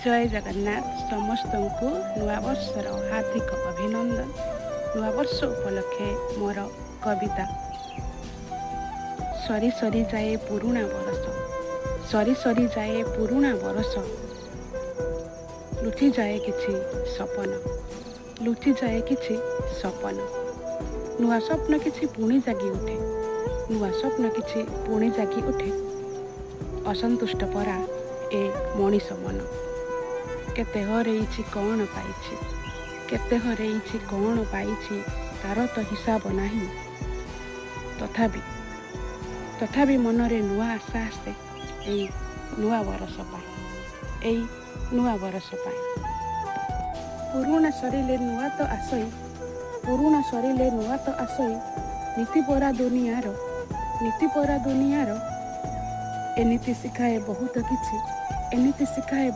जय जगन्नाथ समस्त को नुआ वर्षर हार्दिक अभिनंदन। नुआ वर्ष उपलक्षे मोर कविता सरी सरी जाए पुरुणा बरस, सरी सरी जाए पुरुणा बरस, लुचि जाए किछि सपन, लुचि जाए किछि सपन, नुआ स्वप्न किछि पुणी जागी उठे, नुआ स्वप्न किछि पुणी जागी उठे, असंतुष्ट परा ए मनीष मन। केते हरेइछि कौन पाइछि, केते हरेइछि कौन पाइछि, तार तो हिसाब नाही। तथापि मनरे नुआ आशा आसे एई नुआ बरस पाए, एई नुआ बरस पाए। पुरुणा सरिले नुआ तो आसई, पुरुणा सरिले नुआ तो आसई, नीतिपरा दुनियार एनीति शिखाए बहुत किछि, एनीति शिखाए